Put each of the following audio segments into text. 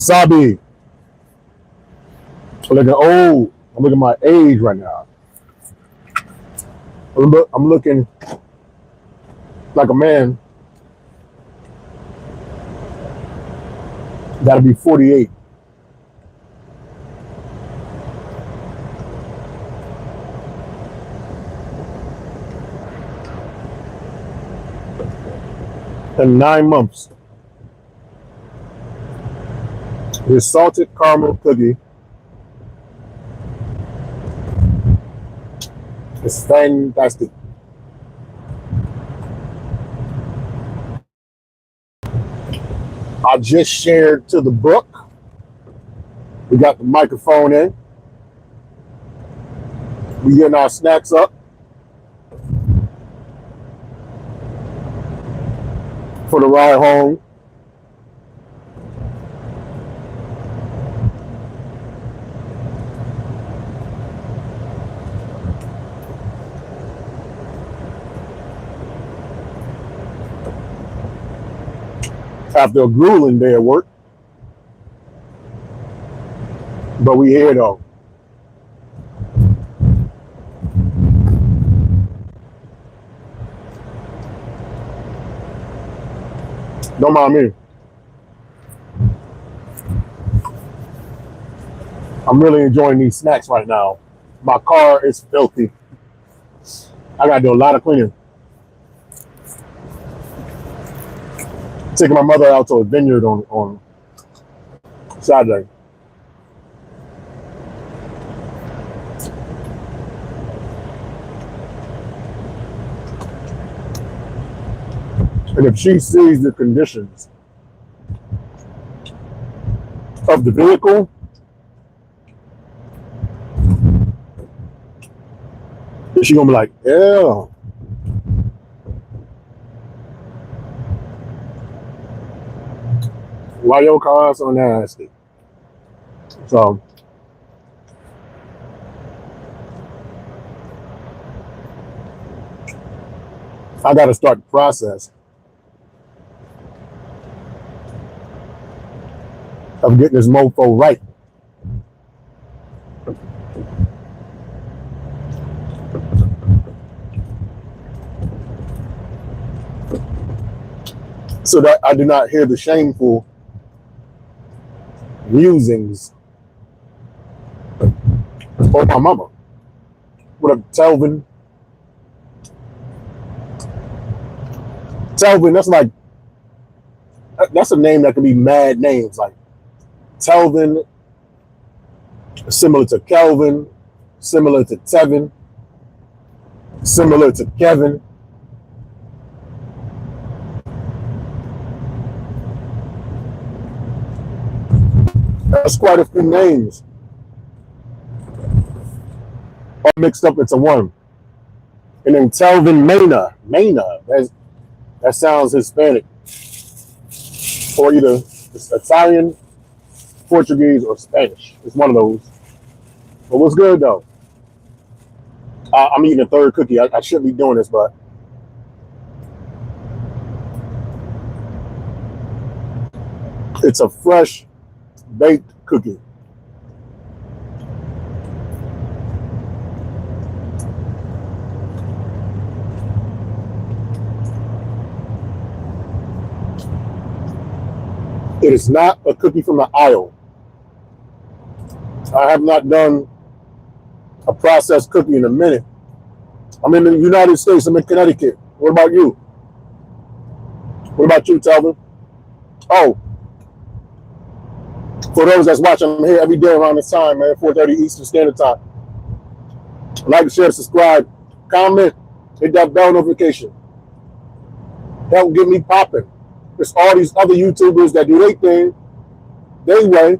Sabi, I'm looking old. I'm looking at my age right now. I'm looking like a man that'll be 48. In 9 months. This salted caramel cookie is fantastic. I just shared to the book. We got the microphone in. We getting our snacks up for the ride home. After a grueling day at work. But we here though. Don't mind me. I'm really enjoying these snacks right now. My car is filthy. I gotta do a lot of cleaning. Taking my mother out to a vineyard on Saturday. And if she sees the conditions of the vehicle, she's gonna be like, yeah. Why your car so nasty? So I gotta start the process of getting this mofo right. So that I do not hear the shameful musings of my mama. What up, Telvin? Telvin, that's a name that could be mad names, like Telvin, similar to Kelvin, similar to Tevin, similar to Kevin. That's quite a few names all mixed up into one. And then Telvin Mena, that sounds Hispanic, or either it's Italian, Portuguese, or Spanish. It's one of those. But what's good though? I'm eating a third cookie. I shouldn't be doing this, but it's a fresh baked cookie. It is not a cookie from the aisle. I have not done a processed cookie in a minute. I'm in the United States. I'm in Connecticut. What about you? What about you, Telvin? Oh, for those that's watching, I'm here every day around this time, man, 4:30 Eastern Standard Time. Like, share, subscribe, comment, hit that bell notification. Help get me popping. There's all these other YouTubers that do their thing, their way.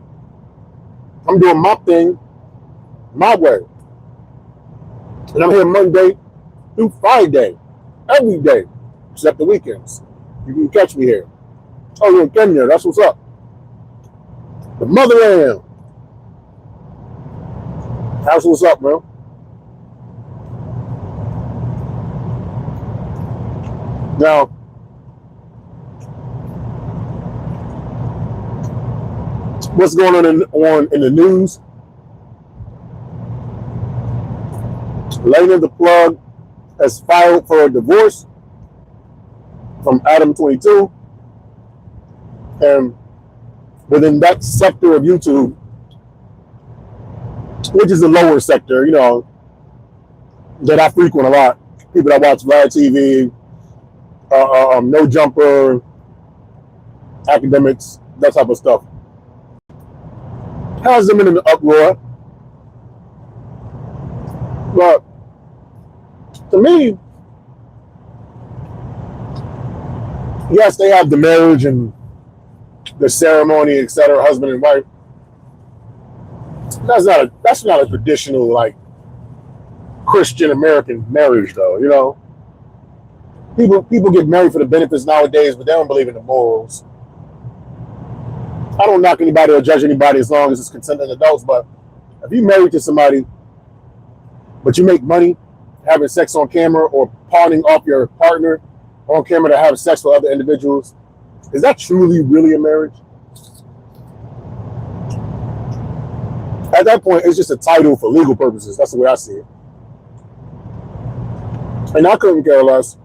I'm doing my thing, my way. And I'm here Monday through Friday, every day, except the weekends. You can catch me here. Oh, you're in Kenya. That's what's up. The motherland. That's what's up, man. Now, What's going on in the news? Lena the plug has filed for a divorce from Adam 22, and within that sector of YouTube, which is the lower sector, that I frequent a lot. People that watch Vlad TV, No Jumper, academics, that type of stuff, has them in an uproar. But to me, yes, they have the marriage and the ceremony, etc., husband and wife. That's not a traditional like Christian American marriage, though. People get married for the benefits nowadays, but they don't believe in the morals. I don't knock anybody or judge anybody as long as it's consenting adults, but if you're married to somebody, but you make money having sex on camera or pawning off your partner on camera to have sex with other individuals, is that truly really a marriage? At that point, it's just a title for legal purposes. That's the way I see it. And I couldn't care less.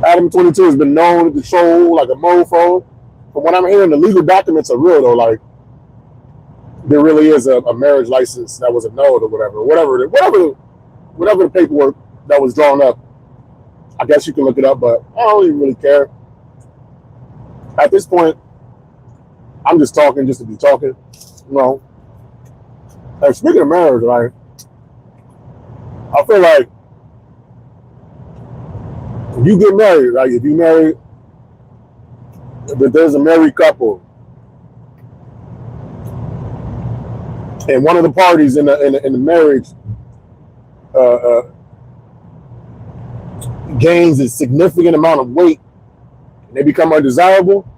Adam 22 has been known to troll like a mofo. But when I'm hearing the legal documents are real, though, like there really is a marriage license that was annulled or whatever the paperwork that was drawn up. I guess you can look it up, but I don't even really care. At this point, I'm just talking just to be talking. And speaking of marriage, right? I feel like if you get married, right? If you married, if there's a married couple, and one of the parties in the marriage gains a significant amount of weight, and they become undesirable,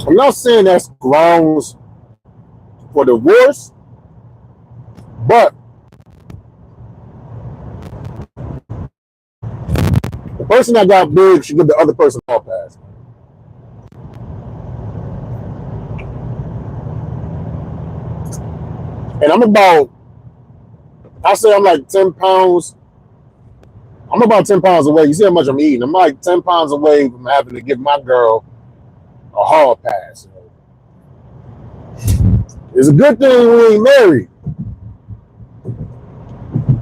I'm not saying that's grounds for divorce, but the person that got big should give the other person all pass. And I'm like 10 pounds. I'm about 10 pounds away. You see how much I'm eating. I'm like 10 pounds away from having to give my girl a hall pass. It's a good thing we ain't married,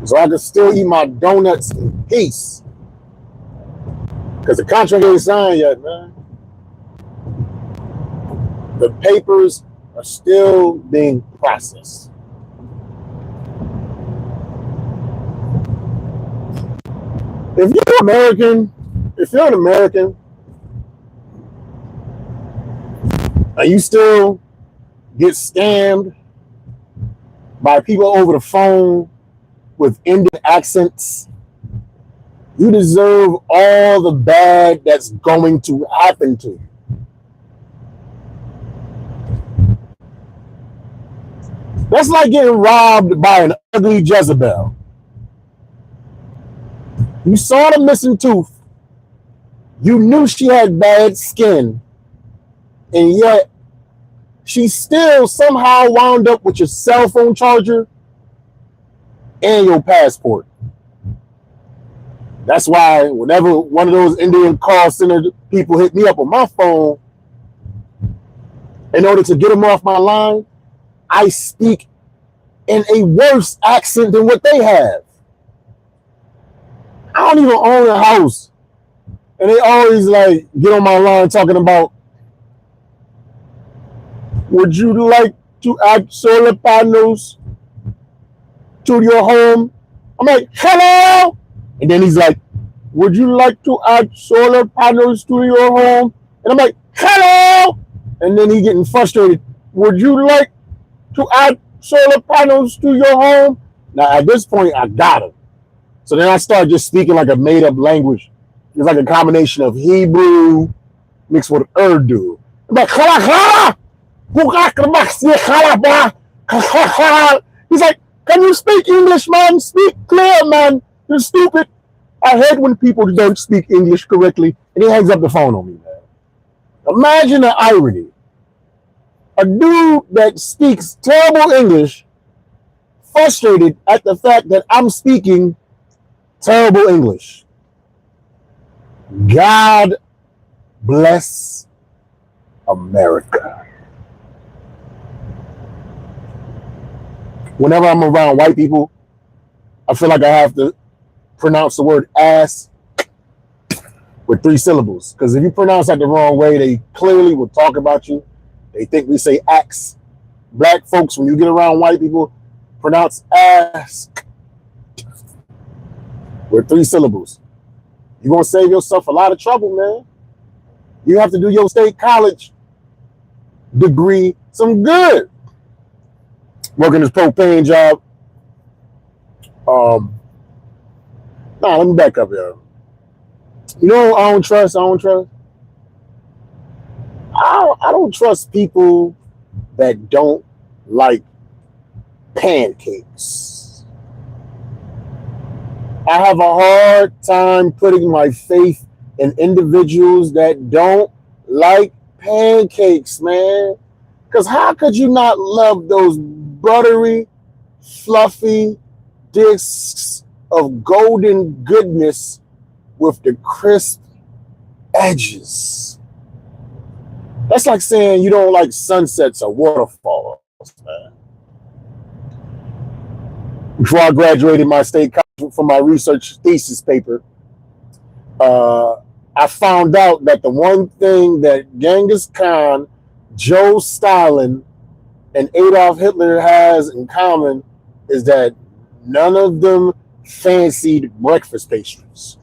so I can still eat my donuts in peace. Because the contract ain't signed yet, man. The papers are still being processed. If you're an American, and you still get scammed by people over the phone with Indian accents, you deserve all the bad that's going to happen to you. That's like getting robbed by an ugly Jezebel. You saw the missing tooth. You knew she had bad skin. And yet, she still somehow wound up with your cell phone charger and your passport. That's why whenever one of those Indian call center people hit me up on my phone, in order to get them off my line, I speak in a worse accent than what they have. I don't even own a house. And they always like get on my line talking about, would you like to add solar panels to your home? I'm like, hello? And then he's like, would you like to add solar panels to your home? And I'm like, hello? And then he getting frustrated. Would you like to add solar panels to your home? Now, at this point, I got him. So then I start just speaking like a made-up language. It's like a combination of Hebrew mixed with Urdu. I'm like, he's like, Can you speak English, man? Speak clear, man. You're stupid. I hate when people don't speak English correctly and he hangs up the phone on me, man. Imagine the irony. A dude that speaks terrible English, frustrated at the fact that I'm speaking terrible English. God bless America. Whenever I'm around white people, I feel like I have to pronounce the word ass with 3 syllables. Because if you pronounce that the wrong way, they clearly will talk about you. They think we say axe. Black folks, when you get around white people, pronounce ass with 3 syllables. You're going to save yourself a lot of trouble, man. You have to do your state college degree some good. Working this propane job. Let me back up here. You know, I don't trust. I don't trust people that don't like pancakes. I have a hard time putting my faith in individuals that don't like pancakes, man. Because how could you not love those buttery, fluffy discs of golden goodness with the crisp edges? That's like saying you don't like sunsets or waterfalls, man. Before I graduated my state college from my research thesis paper, I found out that the one thing that Genghis Khan, Joe Stalin, and Adolf Hitler has in common is that none of them fancied breakfast pastries.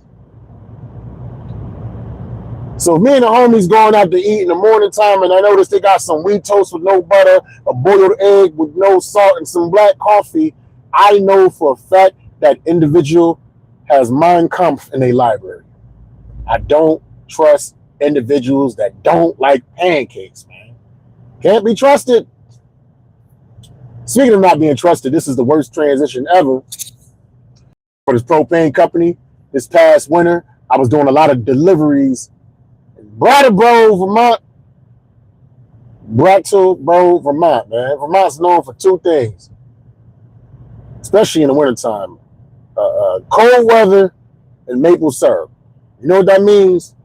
So if me and the homies going out to eat in the morning time and I notice they got some wheat toast with no butter, a boiled egg with no salt, and some black coffee, I know for a fact that individual has Mein Kampf in their library. I don't trust individuals that don't like pancakes, man. Can't be trusted. Speaking of not being trusted, this is the worst transition ever for this propane company. This past winter, I was doing a lot of deliveries in Brattleboro, Vermont, man. Vermont's known for 2 things, especially in the wintertime. Cold weather and maple syrup. You know what that means?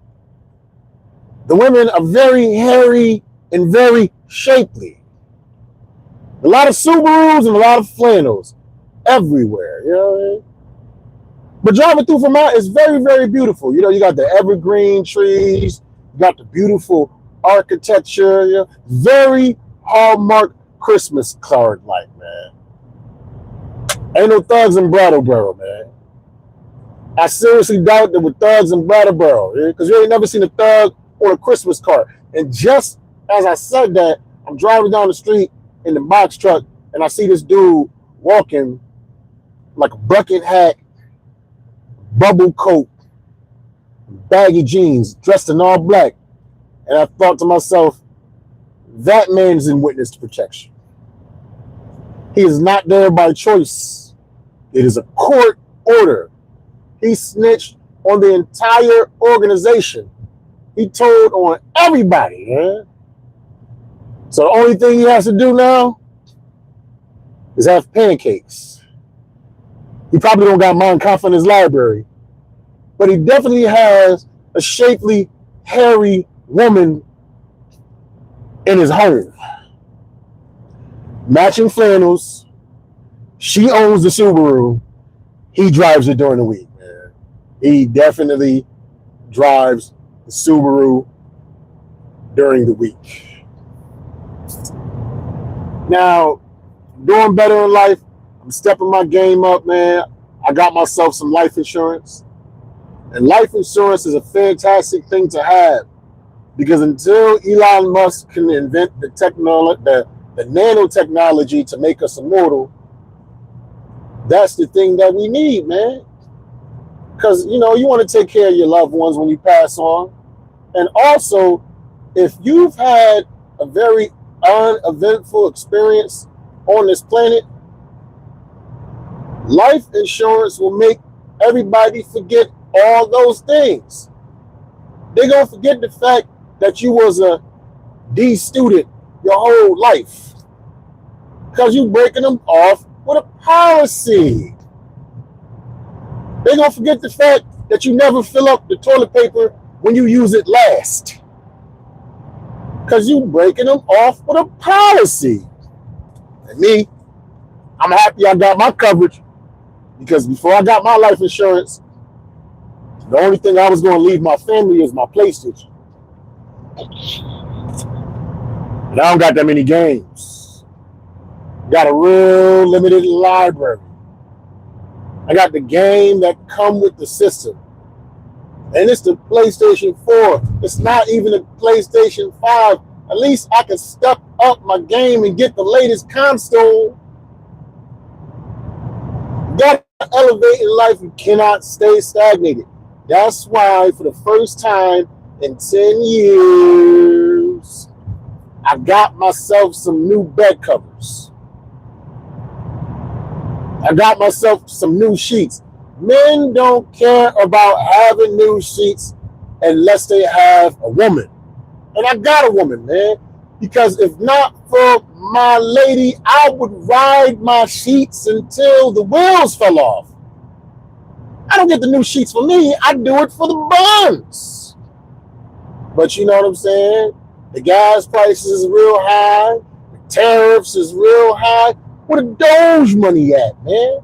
The women are very hairy and very shapely. A lot of Subarus and a lot of flannels everywhere, you know what I mean? But driving through Vermont is very, very beautiful. You know, you got the evergreen trees, you got the beautiful architecture, you know, very Hallmark Christmas card-like, man. Ain't no thugs in Brattleboro, man. I seriously doubt there were thugs in Brattleboro, because you ain't never seen a thug on a Christmas card. And just as I said that, I'm driving down the street in the box truck, and I see this dude walking like a bucket hat, bubble coat, baggy jeans, dressed in all black. And I thought to myself, that man's in witness protection. He is not there by choice. It is a court order. He snitched on the entire organization. He told on everybody, man. So the only thing he has to do now is have pancakes. He probably don't got Mein Kampf in his library, but he definitely has a shapely, hairy woman in his home. Matching flannels. She owns the Subaru. He drives it during the week, man. He definitely drives the Subaru during the week. Now, doing better in life. I'm stepping my game up, man. I got myself some life insurance. And life insurance is a fantastic thing to have, because until Elon Musk can invent the nanotechnology to make us immortal, that's the thing that we need, man. Because, you know, you want to take care of your loved ones when you pass on. And also, if you've had a very uneventful experience on this planet, Life insurance will make everybody forget all those things. They're going to forget the fact that you was a D student your whole life because you breaking them off with a policy. They're going to forget the fact that you never fill up the toilet paper when you use it last because you breaking them off with a policy. And me, I'm happy I got my coverage because before I got my life insurance, the only thing I was going to leave my family is my PlayStation. And I don't got that many games. Got a real limited library. I got the game that come with the system. And it's the PlayStation 4. It's not even a PlayStation 5. At least I can step up my game and get the latest console. You got to elevate in life. You cannot stay stagnated. That's why for the first time in 10 years, I got myself some new bed covers. I got myself some new sheets. Men don't care about having new sheets unless they have a woman. And I got a woman, man. Because if not for my lady, I would ride my sheets until the wheels fell off. I don't get the new sheets for me. I do it for the buns. But you know what I'm saying? The gas prices is real high. The tariffs is real high. Where the Doge money at, man?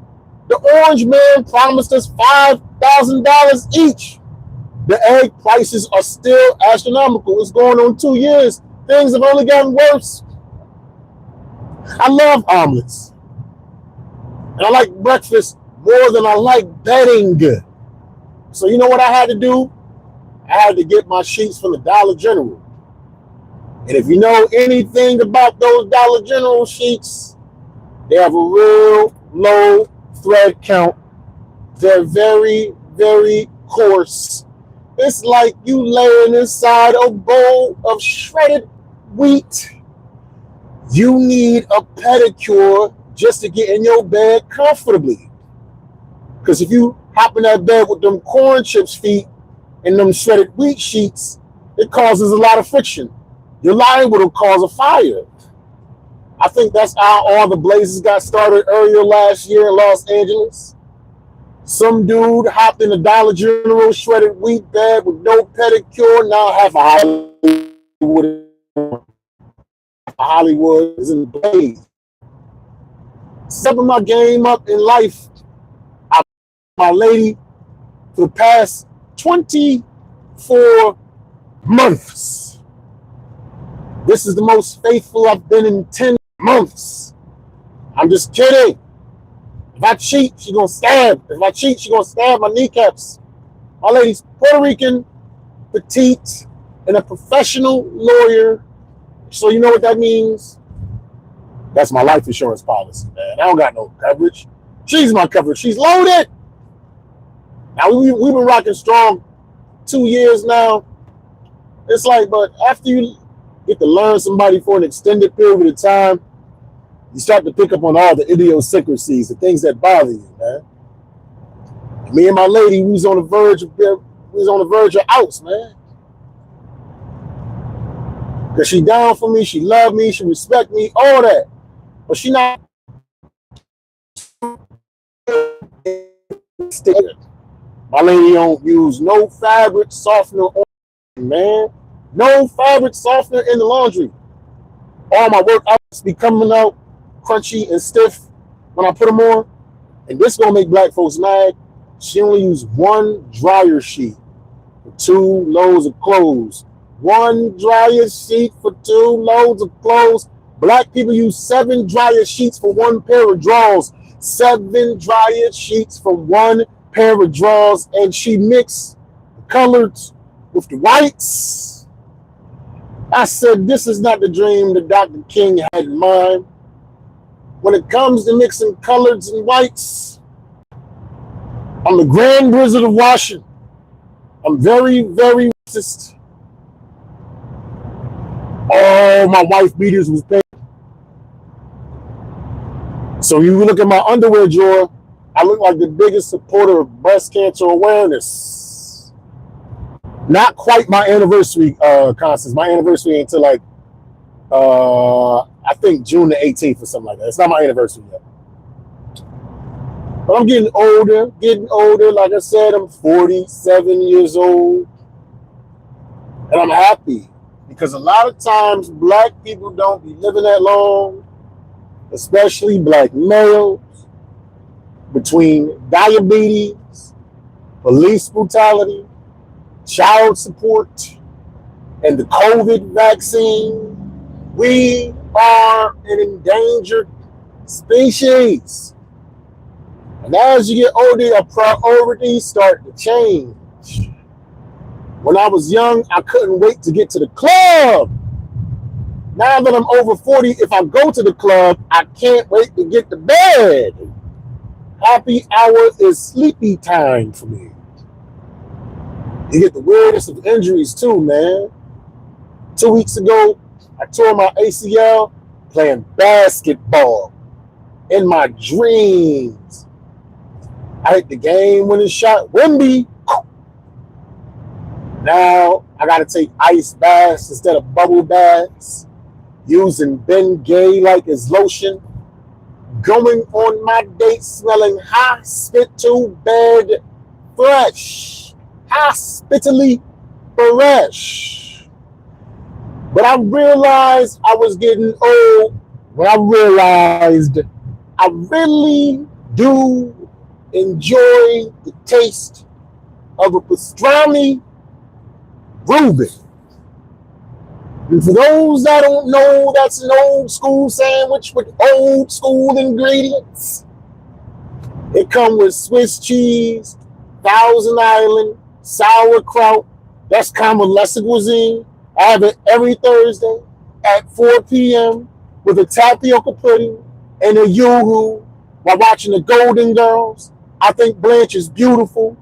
The orange man promised us $5,000 each. The egg prices are still astronomical. It's going on 2 years. Things have only gotten worse. I love omelets. And I like breakfast more than I like betting. So you know what I had to do? I had to get my sheets from the Dollar General. And if you know anything about those Dollar General sheets, they have a real low thread count. They're very, very coarse. It's like you laying inside a bowl of shredded wheat. You need a pedicure just to get in your bed comfortably. Because if you hop in that bed with them corn chips feet and them shredded wheat sheets, it causes a lot of friction. You're liable to cause a fire. I think that's how all the blazes got started earlier last year in Los Angeles. Some dude hopped in a Dollar General shredded wheat bed with no pedicure. Now half of Hollywood is in the blaze. Stepping my game up in life. My lady for the past 24 months. This is the most faithful I've been in 10 months. I'm just kidding. If I cheat, she gonna stab. If I cheat, she gonna stab my kneecaps. My lady's Puerto Rican, petite, and a professional lawyer. So you know what that means? That's my life insurance policy, man. I don't got no coverage. She's my coverage. She's loaded. Now, we've been rocking strong 2 years now. It's like, but after you get to learn somebody for an extended period of time, you start to pick up on all the idiosyncrasies, the things that bother you, man. Me and my lady, we was on the verge of outs, man. Because she down for me, she love me, she respect me, all that. But she not my lady don't use no fabric softener on, man. No fabric softener in the laundry. All my work outfits be coming out crunchy and stiff when I put them on. And this gonna make black folks mad. She only used one dryer sheet for 2 loads of clothes. One dryer sheet for 2 loads of clothes. Black people use 7 dryer sheets for 1 pair of drawers. 7 dryer sheets for 1 pair of drawers. And she mixed the colors with the whites. I said, this is not the dream that Dr. King had in mind. When it comes to mixing colors and whites, I'm the Grand Wizard of Washington. I'm very, very racist. All my wife beaters was pink. So you look at my underwear drawer, I look like the biggest supporter of breast cancer awareness. Not quite my anniversary, Constance. My anniversary ain't until like, I think June the 18th or something like that. It's not my anniversary yet. But I'm getting older. Like I said, I'm 47 years old. And I'm happy because a lot of times black people don't be living that long, especially black males, between diabetes, police brutality, child support, and the COVID vaccine. We are an endangered species. And as you get older, our priorities start to change. When I was young, I couldn't wait to get to the club. Now that I'm over 40, if I go to the club, I can't wait to get to bed. Happy hour is sleepy time for me. You get the weirdest of injuries too, man. 2 weeks ago, I tore my ACL playing basketball in my dreams. I hit the game-winning shot, Wimby. Now I gotta take ice baths instead of bubble baths, using Bengay like it's lotion, going on my date smelling hospital bed fresh, hospitally fresh. But I realized I was getting old when I realized I really do enjoy the taste of a pastrami Reuben. And for those that don't know, that's an old school sandwich with old school ingredients. It comes with Swiss cheese, Thousand Island, sauerkraut. That's convalescent cuisine. I have it every Thursday at 4 p.m. with a tapioca pudding and a yoo-hoo while watching the Golden Girls. I think Blanche is beautiful.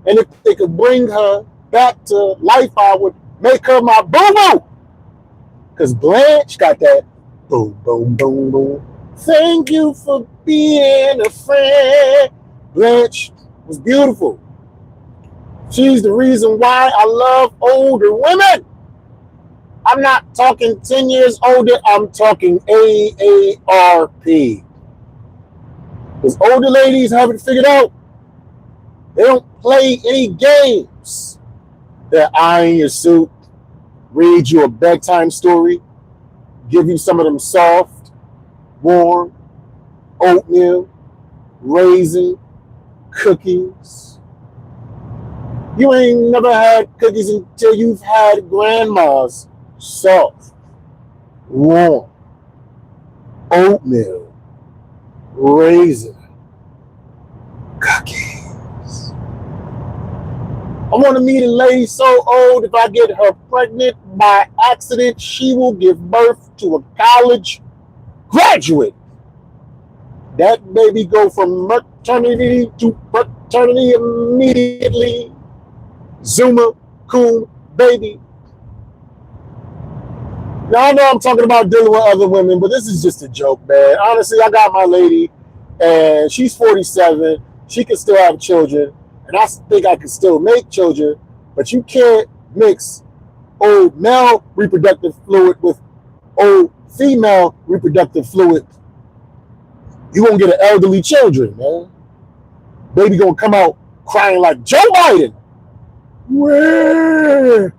And if they could bring her back to life, I would make her my boo-boo. Because Blanche got that boom, boom, boom, boom. Thank you for being a friend. Blanche was beautiful. She's the reason why I love older women. I'm not talking 10 years older. I'm talking AARP. Because older ladies haven't figured out. They don't play any games. They'll iron your suit, read you a bedtime story, give you some of them soft, warm, oatmeal, raisin, cookies. You ain't never had cookies until you've had grandma's soft, warm, oatmeal, raisin, cookies. I want to meet a lady so old, if I get her pregnant by accident, she will give birth to a college graduate. That baby go from maternity to paternity immediately. Zuma, cool, baby. Now, I know I'm talking about dealing with other women, but this is just a joke, man. Honestly, I got my lady, and she's 47. She can still have children. And I think I can still make children, but you can't mix old male reproductive fluid with old female reproductive fluid. You won't get an elderly children, man. Baby gonna come out crying like Joe Biden. Where?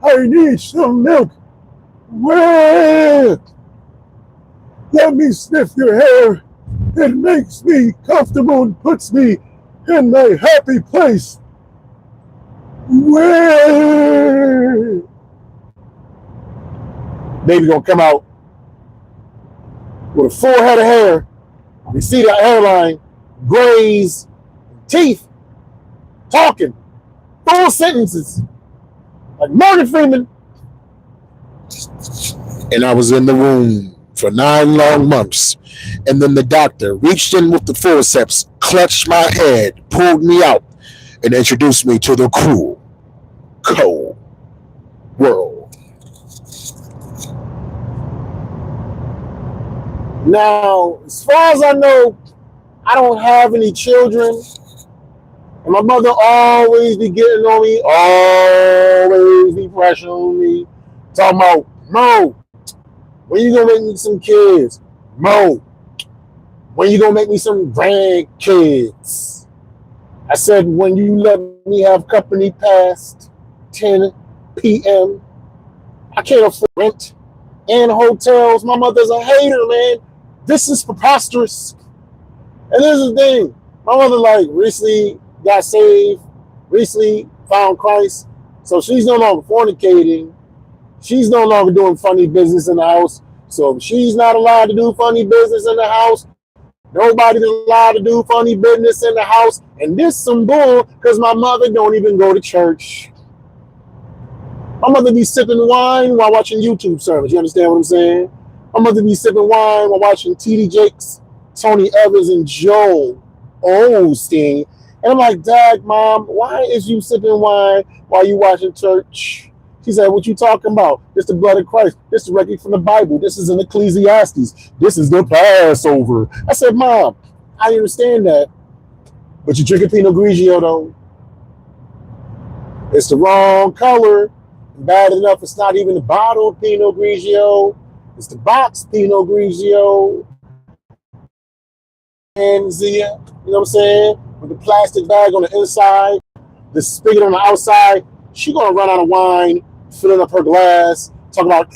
I need some milk. Where? Let me sniff your hair. It makes me comfortable and puts me in my happy place. Where? Baby gonna come out with a full head of hair. You see the hairline, grays, teeth, talking, full sentences, like Morgan Freeman. And I was in the room for 9 long months. And then the doctor reached in with the forceps, clutched my head, pulled me out, and introduced me to the cruel, cold world. Now, as far as I know, I don't have any children. And my mother always be getting on me, always be pressuring me, talking about, Mo, when you gonna make me some kids? Mo, when you gonna make me some grandkids? I said, when you let me have company past 10 p.m., I can't afford rent and hotels. My mother's a hater, man. This is preposterous. And this is the thing. My mother, like, recently got saved, recently found Christ. So she's no longer fornicating. She's no longer doing funny business in the house. So if she's not allowed to do funny business in the house, nobody's allowed to do funny business in the house. And this some bull because my mother don't even go to church. My mother be sipping wine while watching YouTube service. You understand what I'm saying? My mother be sipping wine while watching TD Jakes, Tony Evans, and Joel Osteen. And I'm like, Dad, Mom, why is you sipping wine while you watching church? She said, what you talking about? This the blood of Christ. This is record from the Bible. This is in Ecclesiastes. This is the Passover. I said, Mom, I understand that. But you're drinking Pinot Grigio, though. It's the wrong color. Bad enough, it's not even the bottle of Pinot Grigio. It's the box Pinot Grigio. And Zia, you know what I'm saying? With the plastic bag on the inside, the spigot on the outside. She gonna run out of wine, filling up her glass, talking about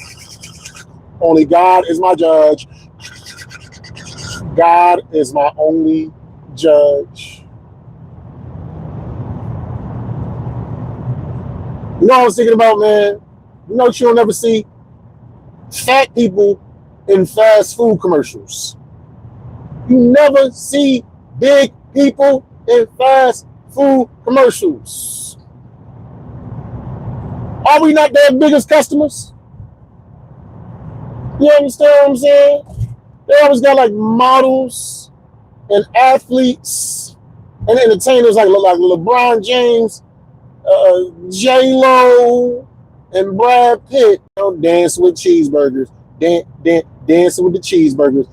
only God is my judge. God is my only judge. You know what I was thinking about, man? You know what you'll never see? Fat people in fast food commercials. You never see big people in fast food commercials. Are we not their biggest customers? You understand what I'm saying? They always got like models and athletes and entertainers like LeBron James, J-Lo, and Brad Pitt, dancing with cheeseburgers, dancing with the cheeseburgers.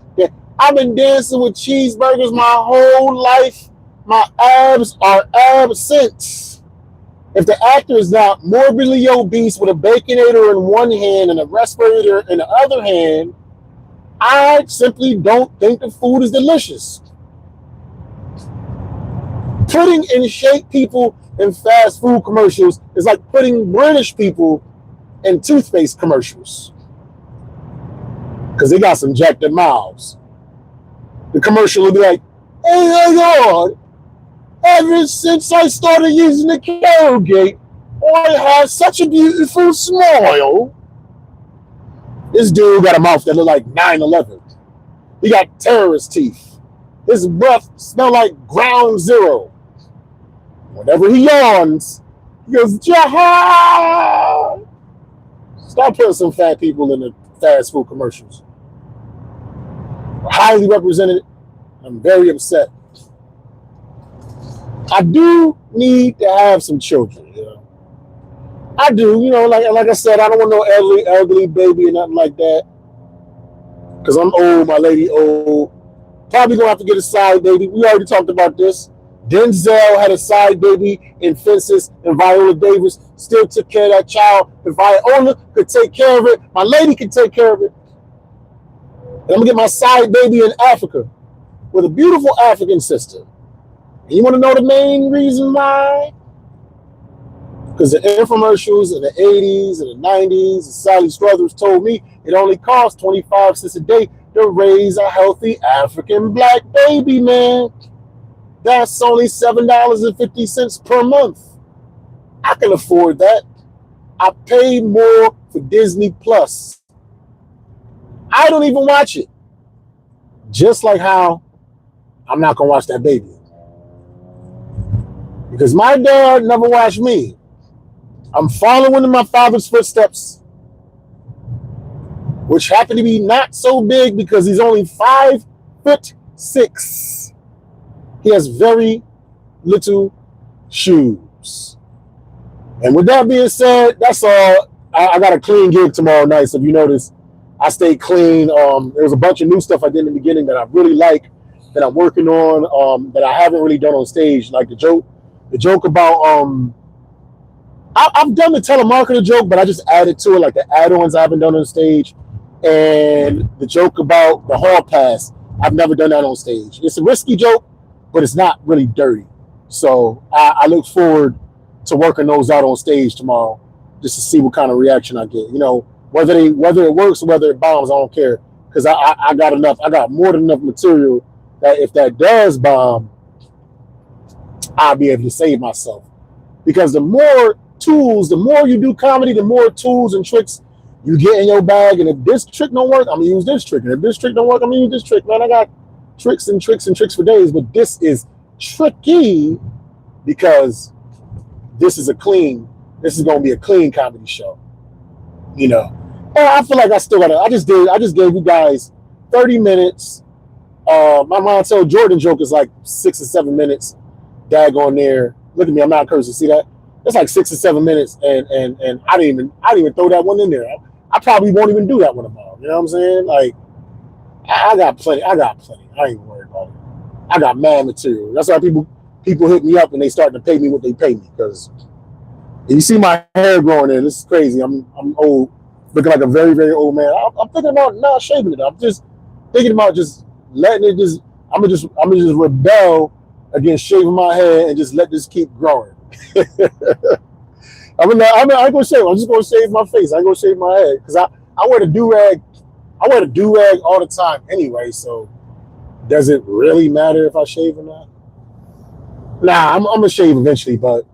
I've been dancing with cheeseburgers my whole life. My abs are absent. If the actor is not morbidly obese with a baconator in one hand and a respirator in the other hand, I simply don't think the food is delicious. Putting in shape people in fast food commercials is like putting British people in toothpaste commercials. Because they got some jacked up mouths. The commercial will be like, oh my God, ever since I started using the Colgate, I have such a beautiful smile. This dude got a mouth that look like 9/11. He got terrorist teeth. His breath smell like ground zero. Whenever he yawns, he goes, Jaha! Stop putting some fat people in the fast food commercials. We're highly represented. I'm very upset. I do need to have some children, you know. I do, you know, like I said, I don't want no ugly baby or nothing like that. Because I'm old, my lady old. Probably gonna have to get a side baby. We already talked about this. Denzel had a side baby in Fences, and Viola Davis still took care of that child. If Viola could take care of it, my lady could take care of it. And I'm gonna get my side baby in Africa with a beautiful African sister. And you want to know the main reason why? Because the infomercials in the 80s and the 90s, and Sally Struthers told me it only costs 25 cents a day to raise a healthy African black baby, man. That's only $7.50 per month. I can afford that. I pay more for Disney Plus. I don't even watch it. Just like how I'm not going to watch that baby. Because my dad never watched me. I'm following in my father's footsteps, which happen to be not so big because he's only 5'6". He has very little shoes. And with that being said, that's all. I got a clean gig tomorrow night, so if you notice, I stayed clean. There was a bunch of new stuff I did in the beginning that I really like, that I'm working on, that I haven't really done on stage. Like the joke about I've done the telemarketer joke, but I just added to it, like the add-ons I haven't done on stage, and the joke about the hall pass. I've never done that on stage. It's a risky joke, but it's not really dirty. So I look forward to working those out on stage tomorrow, just to see what kind of reaction I get. You know, whether it works or whether it bombs, I don't care, because I got enough. I got more than enough material that if that does bomb, I'll be able to save myself. Because the more tools, the more you do comedy, the more tools and tricks you get in your bag. And if this trick don't work, I'm gonna use this trick. And if this trick don't work, I'm gonna use this trick. Man, I got tricks and tricks and tricks for days, but this is tricky because this is gonna be a clean comedy show. You know. And I feel like I just gave you guys 30 minutes. My Montel Jordan joke is like 6 or 7 minutes. Daggone there. Look at me, I'm not cursing. See that? It's like 6 or 7 minutes, and I didn't even throw that one in there. I probably won't even do that one tomorrow. You know what I'm saying? Like, I got plenty. I ain't worried about it. I got mad material. That's why people hit me up and they start to pay me what they pay me. Because you see my hair growing in. This is crazy. I'm old, looking like a very, very old man. I'm thinking about not shaving it. I'm just thinking about just letting it just. I'm gonna just rebel against shaving my hair and just let this keep growing. I ain't gonna shave. I'm just gonna shave my face. I ain't gonna shave my head because I wear the do-rag. I wear the do-rag all the time anyway. So does it really matter if I shave or not? Nah, I'm gonna shave eventually, but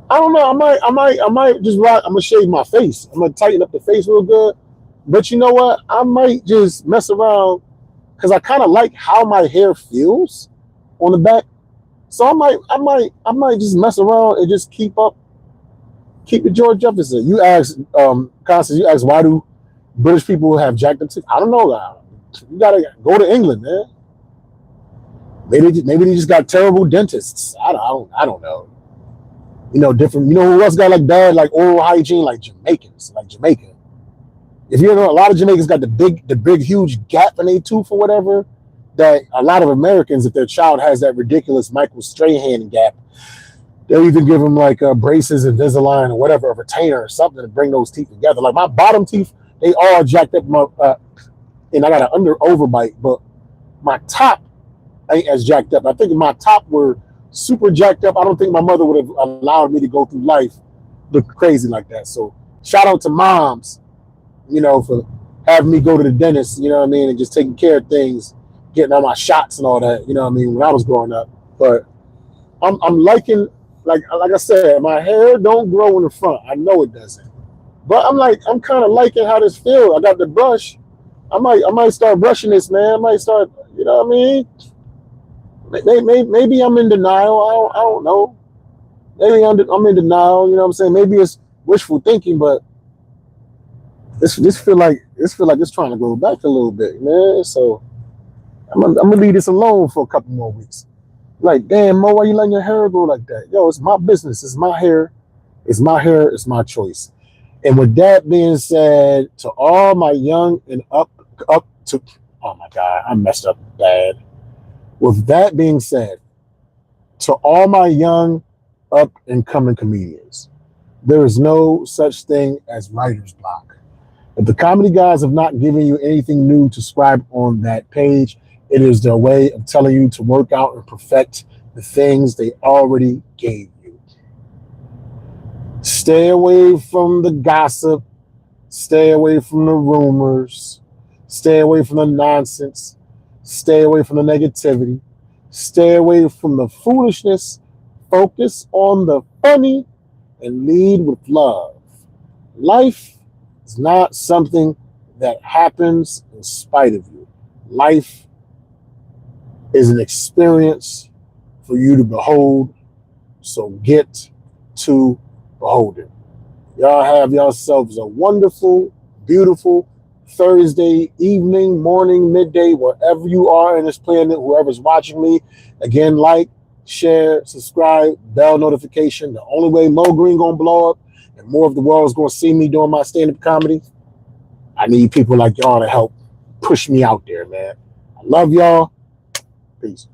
I don't know. I might just rock. I'm gonna shave my face. I'm gonna tighten up the face real good. But you know what? I might just mess around because I kind of like how my hair feels on the back. So I might just mess around and just keep it George Jefferson. You asked, Constance, you asked, why do British people have jacked up teeth? I don't know. You gotta go to England, man. Maybe they just got terrible dentists. I don't know. You know, different. You know who else got like bad like oral hygiene? Like Jamaicans, like Jamaica. If you know, a lot of Jamaicans got the big huge gap in their tooth or whatever. That a lot of Americans, if their child has that ridiculous Michael Strahan gap, they'll even give them like braces, Invisalign, or whatever, a retainer or something to bring those teeth together. Like my bottom teeth, they all jacked up, and I got an overbite, but my top ain't as jacked up. I think if my top were super jacked up, I don't think my mother would have allowed me to go through life look crazy like that. So shout out to moms, you know, for having me go to the dentist, you know what I mean, and just taking care of things, getting all my shots and all that, you know what I mean, when I was growing up. But I'm liking, like I said, my hair don't grow in the front. I know it doesn't. But I'm kind of liking how this feels. I got the brush. I might start brushing this, man. I might start, you know what I mean? Maybe I'm in denial. I don't know. Maybe I'm in denial, you know what I'm saying? Maybe it's wishful thinking, but this feel like it's trying to go back a little bit, man. So I'm gonna leave this alone for a couple more weeks. Like, damn, Mo, why you letting your hair grow like that? Yo, it's my business. It's my hair. It's my hair. It's my choice. And with that being said, to all my young and up to, oh my God, I messed up bad. With that being said, to all my young up and coming comedians, there is no such thing as writer's block. If the comedy guys have not given you anything new to subscribe on that page, it is their way of telling you to work out and perfect the things they already gave you. Stay away from the gossip. Stay away from the rumors. Stay away from the nonsense. Stay away from the negativity. Stay away from the foolishness. Focus on the funny and lead with love. Life is not something that happens in spite of you. Life is an experience for you to behold, so get to behold it. Y'all have yourselves a wonderful, beautiful Thursday evening, morning, midday, wherever you are in this planet, whoever's watching me. Again, like, share, subscribe, bell notification. The only way Mo Green gonna blow up and more of the world is gonna see me doing my stand-up comedy, I I need people like y'all to help push me out there, man. I love y'all. Peace.